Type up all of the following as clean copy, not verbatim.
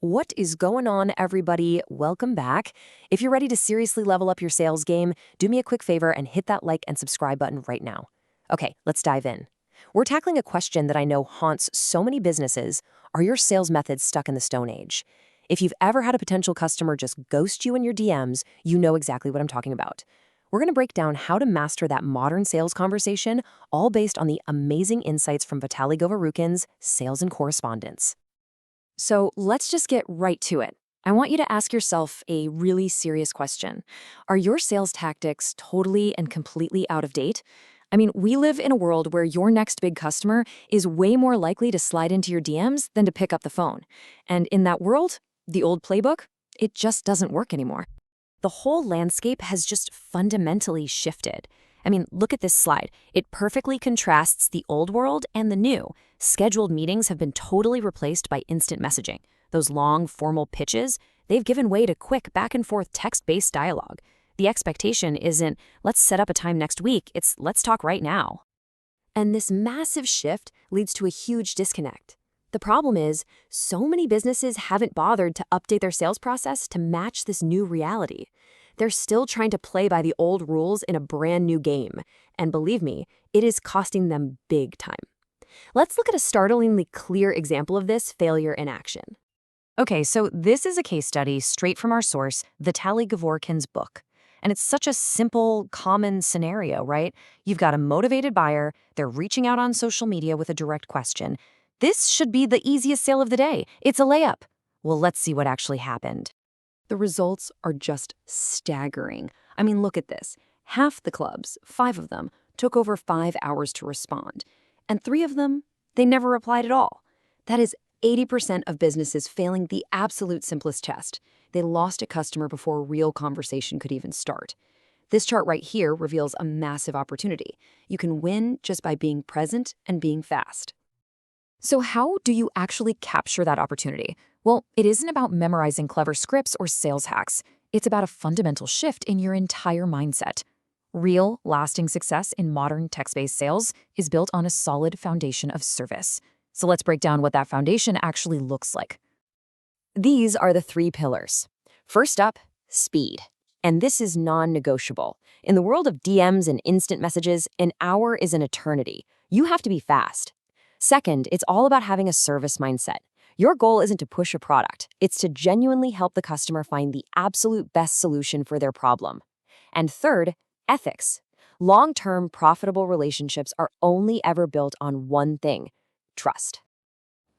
What is going on, everybody? Welcome back. If you're ready to seriously level up your sales game, do me a quick favor and hit that like and subscribe button right now. Okay, let's dive in. We're tackling a question that I know haunts so many businesses. Are your sales methods stuck in the Stone Age? If you've ever had a potential customer just ghost you in your DMs, you know exactly what I'm talking about. We're going to break down how to master that modern sales conversation, all based on the amazing insights from Vitaly Govorukhin's Sales and Correspondence. So let's just get right to it. I want you to ask yourself a really serious question. Are your sales tactics totally and completely out of date? I mean, we live in a world where your next big customer is way more likely to slide into your DMs than to pick up the phone. And in that world, the old playbook, it just doesn't work anymore. The whole landscape has just fundamentally shifted. I mean, look at this slide. It perfectly contrasts the old world and the new. Scheduled meetings have been totally replaced by instant messaging. Those long, formal pitches, they've given way to quick back-and-forth text-based dialogue. The expectation isn't, let's set up a time next week, it's, let's talk right now. And this massive shift leads to a huge disconnect. The problem is, so many businesses haven't bothered to update their sales process to match this new reality. They're still trying to play by the old rules in a brand new game. And believe me, it is costing them big time. Let's look at a startlingly clear example of this failure in action. Okay, so this is a case study straight from our source, Vitaly Govorukhin's book. And it's such a simple, common scenario, right? You've got a motivated buyer, they're reaching out on social media with a direct question. This should be the easiest sale of the day. It's a layup. Well, let's see what actually happened. The results are just staggering. I mean, look at this. Half the clubs, 5 of them, took over 5 hours to respond. And 3 of them, they never replied at all. That is 80% of businesses failing the absolute simplest test. They lost a customer before a real conversation could even start. This chart right here reveals a massive opportunity. You can win just by being present and being fast. So how do you actually capture that opportunity? Well, it isn't about memorizing clever scripts or sales hacks. It's about a fundamental shift in your entire mindset. Real, lasting success in modern text-based sales is built on a solid foundation of service. So let's break down what that foundation actually looks like. These are the 3 pillars. First up, speed. And this is non-negotiable. In the world of DMs and instant messages, an hour is an eternity. You have to be fast. Second, it's all about having a service mindset. Your goal isn't to push a product. It's to genuinely help the customer find the absolute best solution for their problem. And third, ethics. Long-term, profitable relationships are only ever built on one thing: trust.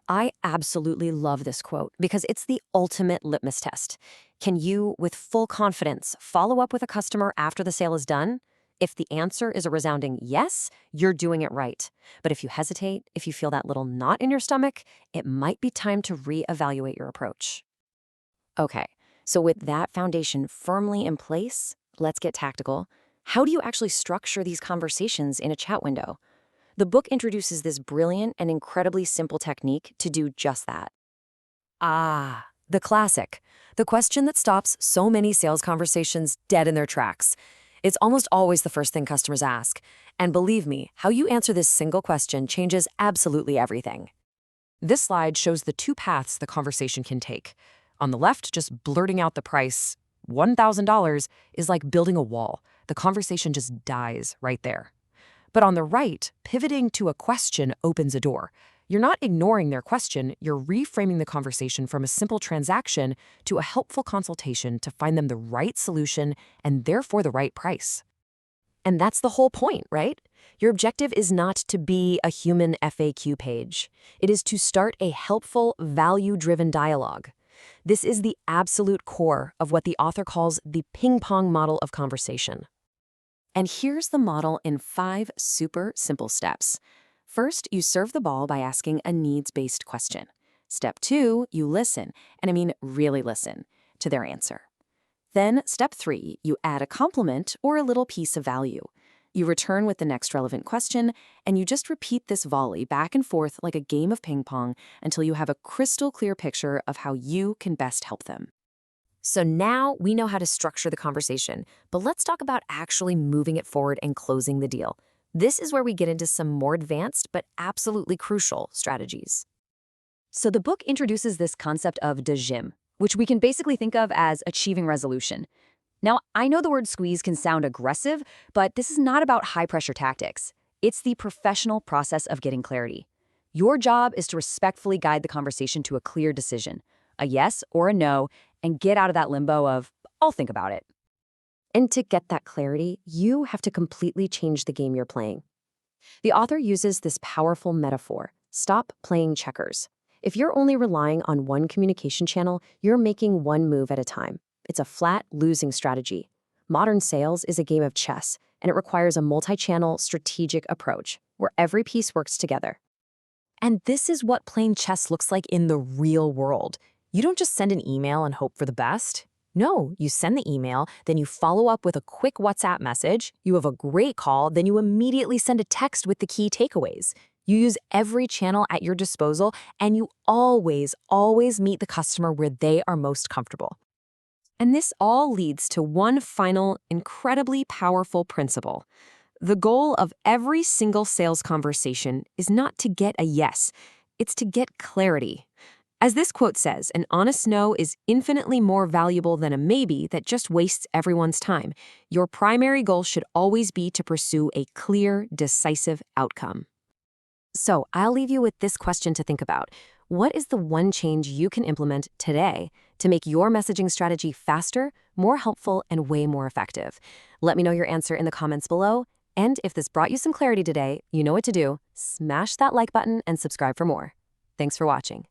I absolutely love this quote because it's the ultimate litmus test. Can you, with full confidence, follow up with a customer after the sale is done? If the answer is a resounding yes, you're doing it right. But if you hesitate, if you feel that little knot in your stomach, it might be time to reevaluate your approach. Okay, so with that foundation firmly in place, let's get tactical. How do you actually structure these conversations in a chat window? The book introduces this brilliant and incredibly simple technique to do just that. The classic. The question that stops so many sales conversations dead in their tracks. It's almost always the first thing customers ask. And believe me, how you answer this single question changes absolutely everything. This slide shows the 2 paths the conversation can take. On the left, just blurting out the price, $1,000, is like building a wall. The conversation just dies right there. But on the right, pivoting to a question opens a door. You're not ignoring their question, you're reframing the conversation from a simple transaction to a helpful consultation to find them the right solution and therefore the right price. And that's the whole point, right? Your objective is not to be a human FAQ page. It is to start a helpful, value-driven dialogue. This is the absolute core of what the author calls the ping-pong model of conversation. And here's the model in 5 super simple steps. First, you serve the ball by asking a needs-based question. Step 2, you listen, and I mean really listen, to their answer. Then, step 3, you add a compliment or a little piece of value. You return with the next relevant question, and you just repeat this volley back and forth like a game of ping pong until you have a crystal clear picture of how you can best help them. So now we know how to structure the conversation, but let's talk about actually moving it forward and closing the deal. This is where we get into some more advanced but absolutely crucial strategies. So the book introduces this concept of dejim, which we can basically think of as achieving resolution. Now, I know the word squeeze can sound aggressive, but this is not about high-pressure tactics. It's the professional process of getting clarity. Your job is to respectfully guide the conversation to a clear decision, a yes or a no, and get out of that limbo of, I'll think about it. And to get that clarity, you have to completely change the game you're playing. The author uses this powerful metaphor: stop playing checkers. If you're only relying on one communication channel, you're making one move at a time. It's a flat, losing strategy. Modern sales is a game of chess, and it requires a multi-channel, strategic approach where every piece works together. And this is what playing chess looks like in the real world. You don't just send an email and hope for the best. No, you send the email, then you follow up with a quick WhatsApp message, you have a great call, then you immediately send a text with the key takeaways. You use every channel at your disposal, and you always meet the customer where they are most comfortable. And this all leads to one final, incredibly powerful principle. The goal of every single sales conversation is not to get a yes, it's to get clarity. As this quote says, an honest no is infinitely more valuable than a maybe that just wastes everyone's time. Your primary goal should always be to pursue a clear, decisive outcome. So I'll leave you with this question to think about. What is the one change you can implement today to make your messaging strategy faster, more helpful, and way more effective? Let me know your answer in the comments below. And if this brought you some clarity today, you know what to do. Smash that like button and subscribe for more. Thanks for watching.